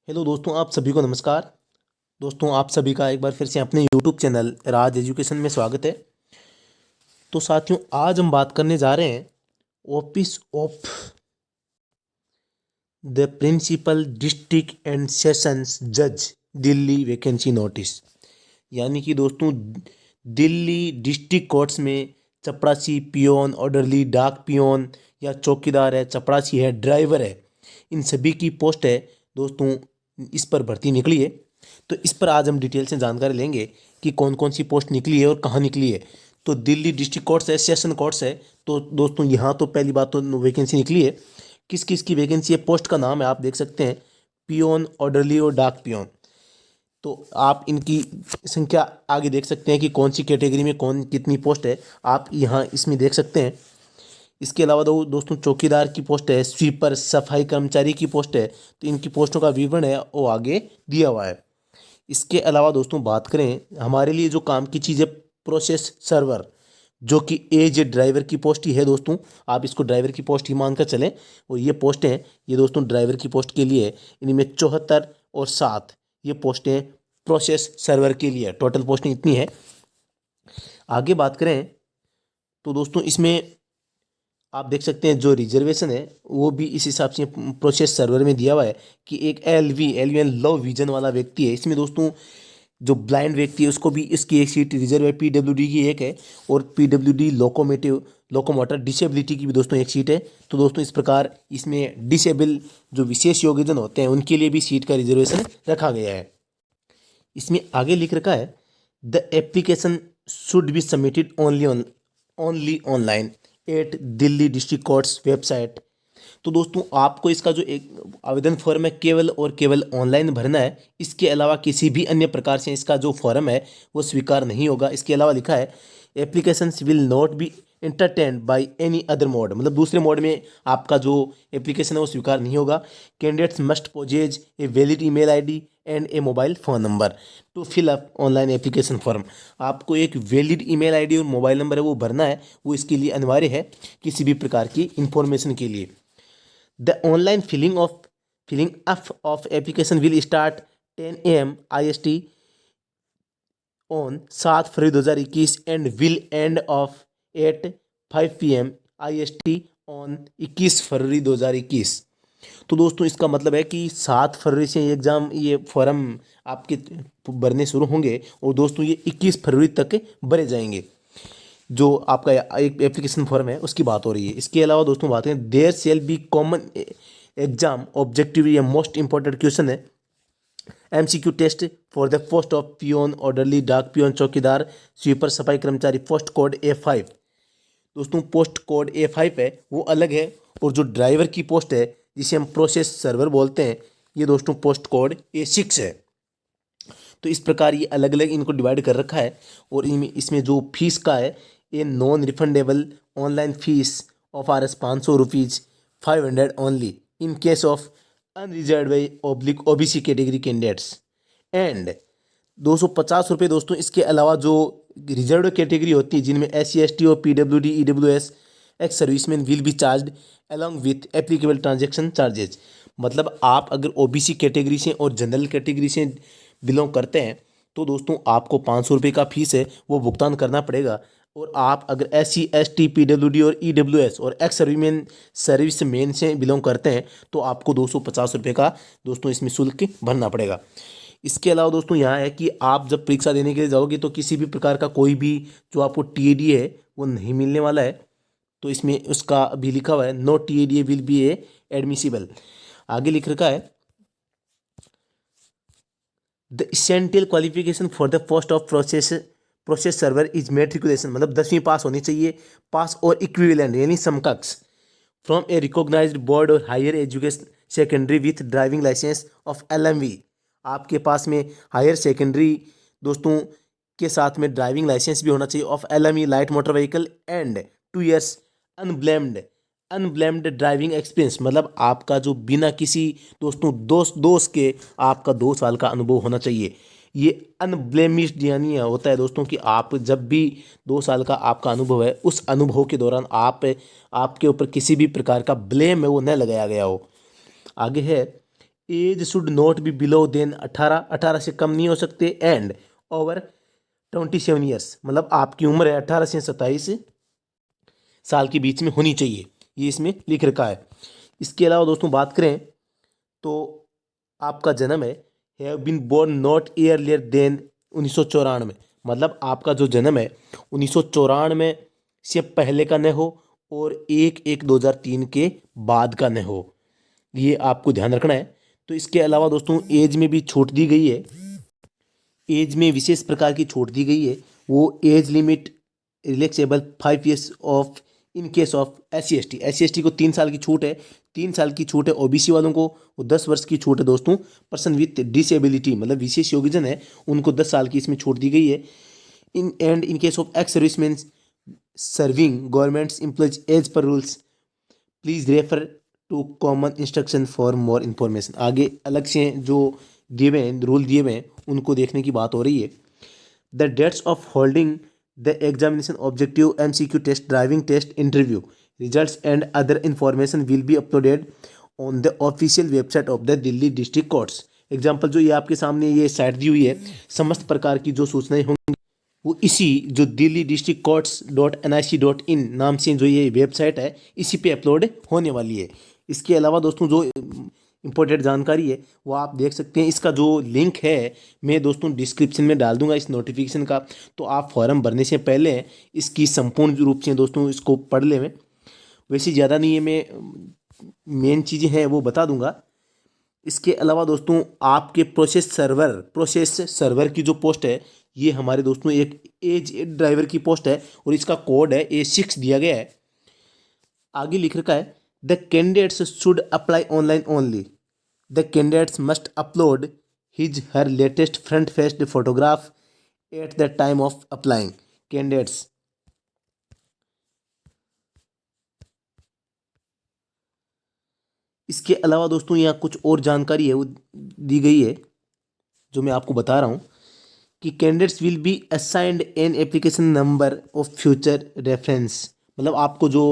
Hello दोस्तों, आप सभी को नमस्कार। दोस्तों, आप सभी का एक बार फिर से अपने यूट्यूब चैनल राज एजुकेशन में स्वागत है। तो साथियों, आज हम बात करने जा रहे हैं office of the principal district and sessions जज दिल्ली वैकेंसी नोटिस। यानी कि दोस्तों, दिल्ली डिस्ट्रिक्ट कोर्ट्स में चपरासी, पियोन, ऑर्डरली, डाक पियोन या चौकीदार है, चपरासी है, ड्राइवर है, इन सभी की पोस्ट है दोस्तों। इस पर भर्ती निकली है। तो इस पर आज हम डिटेल से जानकारी लेंगे कि कौन कौन सी पोस्ट निकली है और कहाँ निकली है। तो दिल्ली डिस्ट्रिक्ट कोर्ट्स है, सेशन कोर्ट्स है। तो दोस्तों, यहाँ तो पहली बात तो वैकेंसी निकली है। किस किस की वैकेंसी है, पोस्ट का नाम है, आप देख सकते हैं, पियोन, ऑर्डरली और डाक पियोन। तो आप इनकी संख्या आगे देख सकते हैं कि कौन सी कैटेगरी में कौन कितनी पोस्ट है, आप यहाँ इसमें देख सकते हैं। इसके अलावा दोस्तों, चौकीदार की पोस्ट है, स्वीपर, सफाई कर्मचारी की पोस्ट है। तो इनकी पोस्टों का विवरण है वो आगे दिया हुआ है। इसके अलावा दोस्तों, बात करें हमारे लिए जो काम की चीज़ है, प्रोसेस सर्वर, जो कि एज ड्राइवर की पोस्ट ही है दोस्तों। आप इसको ड्राइवर की पोस्ट ही मानकर चलें। और ये पोस्टें हैं, ये दोस्तों ड्राइवर की पोस्ट के लिए है। इनमें 74 और 7 ये पोस्टें प्रोसेस सर्वर के लिए। टोटल पोस्टें इतनी है। आगे बात करें तो दोस्तों, इसमें आप देख सकते हैं जो रिजर्वेशन है वो भी इस हिसाब से प्रोसेस सर्वर में दिया हुआ है कि एक एल वी लो विजन वाला व्यक्ति है। इसमें दोस्तों, जो ब्लाइंड व्यक्ति है उसको भी इसकी एक सीट रिजर्व है, पीडब्ल्यूडी की एक है, और पीडब्ल्यूडी लोकोमोटर डिसेबिलिटी की भी दोस्तों एक सीट है। तो दोस्तों, इस प्रकार इसमें डिसेबल जो विशेष योग्यजन होते हैं उनके लिए भी सीट का रिजर्वेशन रखा गया है। इसमें आगे लिख रखा है, the application should be submitted only online at Delhi district courts website. तो दोस्तों, आपको इसका जो एक आवेदन फॉर्म है केवल और केवल ऑनलाइन भरना है। इसके अलावा किसी भी अन्य प्रकार से इसका जो फॉर्म है वो स्वीकार नहीं होगा। इसके अलावा लिखा है, applications will not be entertained by any other mode, मतलब दूसरे मोड में आपका जो एप्लीकेशन है वो स्वीकार नहीं होगा। Candidates must possess a valid email ID and a mobile phone number to fill up online application form. आपको एक वैलिड ईमेल आईडी और मोबाइल नंबर है वो भरना है, वो इसके लिए अनिवार्य है किसी भी प्रकार की इंफॉर्मेशन के लिए। The online filling up of application will start 10 AM IST on 7 February 2021 and will end of at 5 PM IST on 21 February 2021। तो दोस्तों, इसका मतलब है कि 7 फरवरी से ये फॉर्म आपके भरने शुरू होंगे और दोस्तों ये 21 फरवरी तक भरे जाएंगे। जो आपका एक एप्लीकेशन फॉर्म है उसकी बात हो रही है। इसके अलावा दोस्तों, बात करें, there shall be common exam objective, ये मोस्ट इंपॉर्टेंट क्वेश्चन है, MCQ test for the post of peon, orderly, डाक पियोन, चौकीदार, स्वीपर, सफाई कर्मचारी, पोस्ट कोड A5। दोस्तों, पोस्ट कोड A5 है वो अलग है, और जो ड्राइवर की पोस्ट है जिसे हम प्रोसेस सर्वर बोलते हैं, ये दोस्तों पोस्ट कोड A6 है। तो इस प्रकार ये अलग अलग इनको डिवाइड कर रखा है। और इसमें जो फीस का है, ये non refundable online fees of RS 500 rupees, 500 only in case of unreserved by oblique OBC category candidates, and 250 रुपये दोस्तों इसके अलावा जो रिजर्व कैटेगरी होती है जिनमें SC ST और PWD EWS ex serviceman will be charge along with applicable transaction charges. मतलब आप अगर OBC कैटेगरी से और जनरल कैटेगरी से बिलोंग करते हैं तो दोस्तों आपको 500 रुपये का फीस है वो भुगतान करना पड़ेगा। और आप अगर SC ST PWD और EWS और एक्स सर्विसमैन से बिलोंग करते हैं तो आपको 250 रुपये का दोस्तों इसमें शुल्क भरना पड़ेगा। इसके अलावा दोस्तों, यहाँ है कि आप जब परीक्षा देने के लिए जाओगे तो किसी भी प्रकार का कोई भी जो आपको TAD है वो नहीं मिलने वाला है। तो इसमें उसका भी लिखा हुआ है, no TAD will be a admissible. आगे लिख रखा है, the essential qualification for the post of process server is matriculation, मतलब 10वीं पास होनी चाहिए, पास और इक्विवेलेंट यानी समकक्ष, from a recognised board or higher education secondary with driving licence of LMV। आपके पास में हायर सेकेंडरी दोस्तों के साथ में ड्राइविंग लाइसेंस भी होना चाहिए of LME light motor vehicle, and 2 years unblamed driving experience, मतलब आपका जो बिना किसी दोस्तों दोस्त के आपका 2 साल का अनुभव होना चाहिए। ये अनब्लेमिश्ड यानी होता है दोस्तों कि आप जब भी 2 साल का आपका अनुभव है उस अनुभव के दौरान आपके ऊपर किसी भी प्रकार का ब्लेम है वो न लगाया गया हो। आगे है, age should not be below than 18 से कम नहीं हो सकते, एंड ओवर 27 ईयर्स, मतलब आपकी उम्र है 18 से 27 साल के बीच में होनी चाहिए, ये इसमें लिख रखा है। इसके अलावा दोस्तों बात करें तो आपका जन्म है have been born not earlier than 1994, मतलब आपका जो जन्म है 1994 से पहले का न हो और 1/1/2003 के बाद का न हो, ये आपको ध्यान रखना है। तो इसके अलावा दोस्तों एज में भी छूट दी गई है, एज में विशेष प्रकार की छूट दी गई है। वो age limit relaxable 5 years of in case of SC ST को 3 साल की छूट है, 3 साल की छूट है OBC वालों को, वो 10 वर्ष की छूट है दोस्तों। पर्सन विथ डिसेबिलिटी मतलब विशेष योग्यजन है उनको 10 साल की इसमें छूट दी गई है। In case of ex serviceman serving governments employees as per rules, please refer to common instruction for more information. आगे अलग से जो दिए हुए हैं रूल दिए हुए हैं उनको देखने की बात हो रही है। The dates of holding the examination objective MCQ test driving test interview results and other information will be uploaded on the official website of the Delhi district courts. Example जो ये आपके सामने ये साइट दी हुई है, समस्त प्रकार की जो सूचनाएं होंगी वो इसी जो दिल्ली डिस्ट्रिक्ट कोर्ट्स .nic.in नाम से जो ये वेबसाइट है इसी पे अपलोड होने वाली है। इसके अलावा दोस्तों जो इम्पोर्टेंट जानकारी है वो आप देख सकते हैं, इसका जो लिंक है मैं दोस्तों डिस्क्रिप्शन में डाल दूंगा इस नोटिफिकेशन का, तो आप फॉर्म भरने से पहले इसकी संपूर्ण रूप से दोस्तों इसको पढ़ लें। वैसे ज़्यादा नहीं है, मैं मेन चीज़ें हैं वो बता दूंगा। इसके अलावा दोस्तों आपके प्रोसेस सर्वर की जो पोस्ट है ये हमारे दोस्तों एक एज ड्राइवर की पोस्ट है और इसका कोड है A6 दिया गया है। आगे लिख रखा है the candidates should apply online only, the candidates must upload his her latest front faced photograph at the time of applying. Candidates इसके अलावा दोस्तों यहाँ कुछ और जानकारी है वो दी गई है जो मैं आपको बता रहा हूँ कि candidates will be assigned an application number of future reference, मतलब आपको जो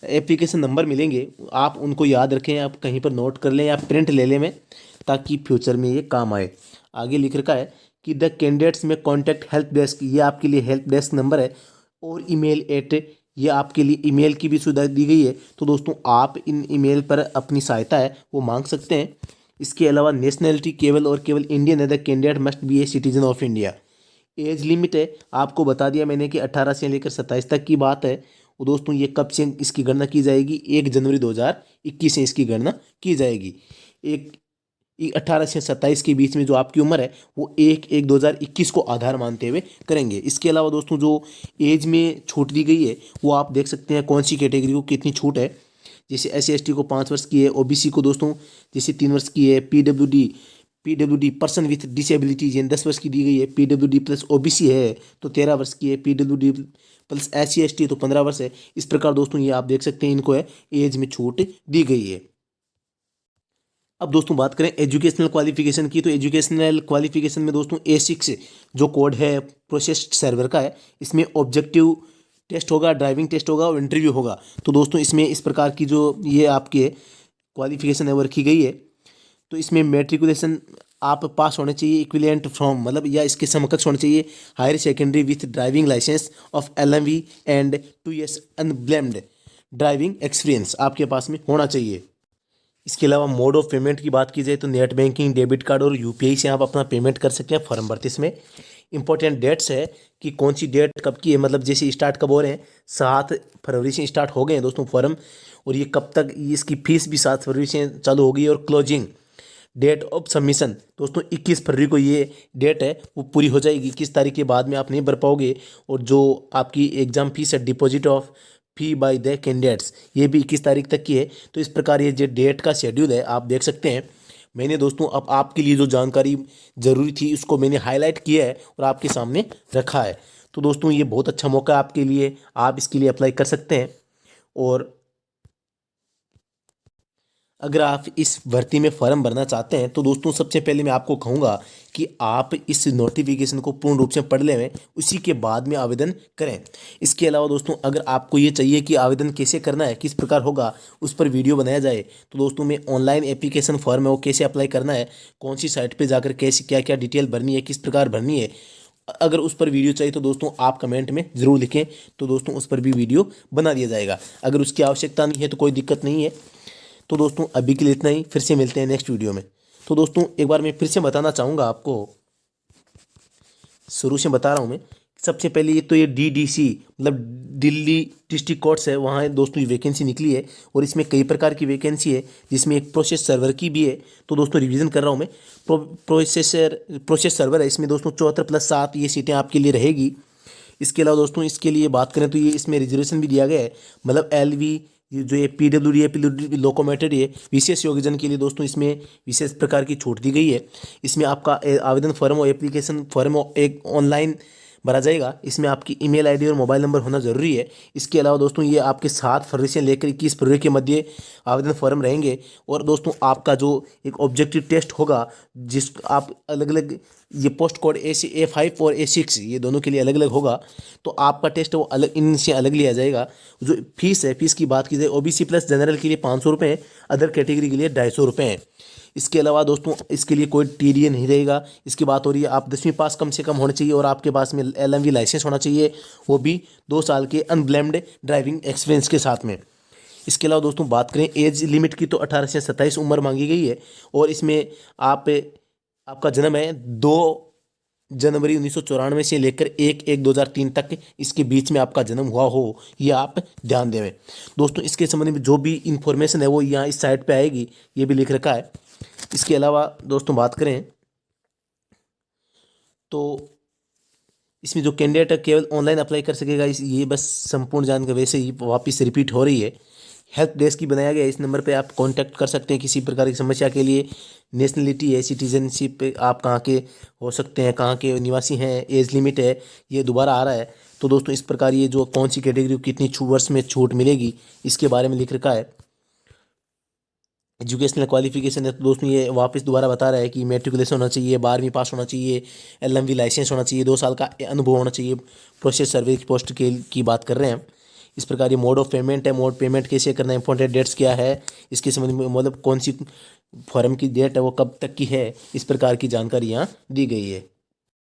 एप्लीकेशन नंबर मिलेंगे आप उनको याद रखें, आप कहीं पर नोट कर लें या प्रिंट ले लें में, ताकि फ्यूचर में ये काम आए। आगे लिख रखा है कि द कैंडिडेट्स में कॉन्टैक्ट हेल्प डेस्क, ये आपके लिए हेल्प डेस्क नंबर है, और ईमेल एट, ये आपके लिए ईमेल की भी सुविधा दी गई है। तो दोस्तों आप इन ईमेल पर अपनी सहायता है वो मांग सकते हैं। इसके अलावा नेशनैलिटी केवल और केवल इंडियन है, the candidate must be a citizen of India. Age limit है आपको बता दिया मैंने कि 18 से लेकर 27 तक की बात है। वो दोस्तों ये कब से इसकी गणना की जाएगी, 1 जनवरी 2021 से इसकी गणना की जाएगी। एक 18 से 27 के बीच में जो आपकी उम्र है वो 1/1/2021 को आधार मानते हुए करेंगे। इसके अलावा दोस्तों जो एज में छूट दी गई है वो आप देख सकते हैं कौन सी कैटेगरी को कितनी छूट है। जैसे SC ST को 5 वर्ष की है, OBC को दोस्तों जैसे 3 वर्ष की है, PWD पर्सन विथ डिसेबिलिटी ये 10 वर्ष की दी गई है, PWD प्लस OBC है तो 13 वर्ष की है, PWD प्लस SC ST तो 15 वर्ष है। इस प्रकार दोस्तों ये आप देख सकते हैं इनको है एज में छूट दी गई है। अब दोस्तों बात करें एजुकेशनल क्वालिफिकेशन की, तो एजुकेशनल क्वालिफिकेशन में दोस्तों A6 जो कोड है प्रोसेस्ड सर्वर का है, इसमें ऑब्जेक्टिव टेस्ट होगा, ड्राइविंग टेस्ट होगा और इंटरव्यू होगा। तो दोस्तों इसमें इस प्रकार की जो ये आपके क्वालिफिकेशन है वो रखी गई है। तो इसमें मेट्रिकुलेशन आप पास होने चाहिए इक्विवेलेंट फ्रॉम, मतलब या इसके समकक्ष होने चाहिए higher secondary with driving licence of LMV and 2 years unblamed driving experience आपके पास में होना चाहिए। इसके अलावा मोड ऑफ पेमेंट की बात की जाए तो नेट बैंकिंग, डेबिट कार्ड और UPI से आप अपना पेमेंट कर सकते हैं फॉर्म भरते इसमें। इंपॉर्टेंट डेट्स है कि कौन सी डेट कब की है, मतलब जैसे स्टार्ट कब हो रहे हैं, 7 फरवरी से स्टार्ट हो गए हैं दोस्तों फॉर्म, और ये कब तक इसकी फीस भी 7 फरवरी से चालू होगी, और क्लोजिंग डेट ऑफ सबमिशन दोस्तों 21 फरवरी को ये डेट है वो पूरी हो जाएगी। 21 तारीख के बाद में आप नहीं भर पाओगे, और जो आपकी एग्ज़ाम फीस है deposit of fee by the candidates ये भी 21 तारीख तक की है। तो इस प्रकार ये जो डेट का शेड्यूल है आप देख सकते हैं। मैंने दोस्तों अब आपके लिए जो जानकारी ज़रूरी थी उसको मैंने हाईलाइट किया है और आपके सामने रखा है। तो दोस्तों ये बहुत अच्छा मौका है आपके लिए, आप इसके लिए अप्लाई कर सकते हैं। और अगर आप इस भर्ती में फॉर्म भरना चाहते हैं तो दोस्तों सबसे पहले मैं आपको कहूँगा कि आप इस नोटिफिकेशन को पूर्ण रूप से पढ़ लें, उसी के बाद में आवेदन करें। इसके अलावा दोस्तों अगर आपको ये चाहिए कि आवेदन कैसे करना है, किस प्रकार होगा, उस पर वीडियो बनाया जाए, तो दोस्तों मैं ऑनलाइन एप्लीकेशन फॉर्म है वो कैसे अप्लाई करना है, कौन सी साइट पर जाकर कैसे क्या क्या डिटेल भरनी है, किस प्रकार भरनी है, अगर उस पर वीडियो चाहिए तो दोस्तों आप कमेंट में ज़रूर लिखें, तो दोस्तों उस पर भी वीडियो बना दिया जाएगा। अगर उसकी आवश्यकता नहीं है तो कोई दिक्कत नहीं है। तो दोस्तों अभी के लिए इतना ही, फिर से मिलते हैं नेक्स्ट वीडियो में। तो दोस्तों एक बार मैं फिर से बताना चाहूँगा आपको, शुरू से बता रहा हूँ मैं। सबसे पहले ये तो ये DDC मतलब दिल्ली डिस्ट्रिक्ट कोर्ट्स है, वहाँ है दोस्तों ये वैकेंसी निकली है और इसमें कई प्रकार की वैकेंसी है, जिसमें एक प्रोसेस सर्वर की भी है। तो दोस्तों रिवीजन कर रहा हूँ मैं। प्रोसेस सर्वर है, इसमें दोस्तों 74+7 ये सीटें आपके लिए रहेगी। इसके अलावा दोस्तों इसके लिए बात करें तो ये इसमें रिजर्वेशन भी दिया गया है, मतलब LV ये जो ये PWD लोकोमेटेड ये विशेष योगदान के लिए दोस्तों इसमें विशेष प्रकार की छूट दी गई है। इसमें आपका आवेदन फॉर्म और एप्लीकेशन फॉर्म एक ऑनलाइन भरा जाएगा। इसमें आपकी ईमेल आईडी और मोबाइल नंबर होना ज़रूरी है। इसके अलावा दोस्तों ये आपके 7 फरवरी से लेकर 21 फरवरी के मध्य आवेदन फॉर्म रहेंगे। और दोस्तों आपका जो एक ऑब्जेक्टिव टेस्ट होगा, जिस आप अलग अलग ये पोस्ट कोड A5 और A6 ये दोनों के लिए अलग अलग होगा, तो आपका टेस्ट वो अलग इनसे अलग लिया जाएगा। जो फीस है, फीस की बात की जाए OBC प्लस जनरल के लिए 500 रुपये है, अदर कैटेगरी के लिए 250 रुपये है। इसके अलावा दोस्तों इसके लिए कोई TDA नहीं रहेगा। इसकी बात हो रही है, आप 10वीं पास कम से कम होना चाहिए और आपके पास में LMV लाइसेंस होना चाहिए, वो भी 2 साल के अनब्लेम्ड ड्राइविंग एक्सपीरियंस के साथ में। इसके अलावा दोस्तों बात करें एज लिमिट की, तो 18 से 27 उम्र मांगी गई है। और इसमें आपका जन्म है 2 जनवरी 1994 से लेकर 1/1/2003 तक, इसके बीच में आपका जन्म हुआ हो, ये आप ध्यान देवें। दोस्तों इसके संबंध में जो भी इंफॉर्मेशन है वो यहाँ इस साइट पे आएगी, ये भी लिख रखा है। इसके अलावा दोस्तों बात करें तो इसमें जो कैंडिडेट है केवल ऑनलाइन अप्लाई कर सकेगा, ये बस संपूर्ण जानकारी वैसे ही वापस रिपीट हो रही है। हेल्प डेस्क की बनाया गया है, इस नंबर पे आप कांटेक्ट कर सकते हैं किसी प्रकार की समस्या के लिए। नेशनलिटी है, सिटीजनशिप आप कहाँ के हो सकते हैं, कहाँ के निवासी हैं, एज लिमिट है, ये दोबारा आ रहा है। तो दोस्तों इस प्रकार ये जो कौन सी कैटेगरी को कितनी वर्ष में छूट मिलेगी, इसके बारे में लिख रखा है। एजुकेशनल क्वालिफिकेशन है तो दोस्तों ये वापस दोबारा बता रहा है कि मैट्रिकुलेशन होना चाहिए, 12वीं पास होना चाहिए, LMV लाइसेंस होना चाहिए, 2 साल का अनुभव होना चाहिए। प्रोसेस सर्विस पोस्ट की बात कर रहे हैं। इस प्रकार ये मोड ऑफ पेमेंट है, मोड पेमेंट कैसे करना है, इंपॉर्टेंट डेट्स क्या है, इसके संबंध में मतलब कौन सी फॉर्म की डेट है वो कब तक की है, इस प्रकार की जानकारी यहाँ दी गई है।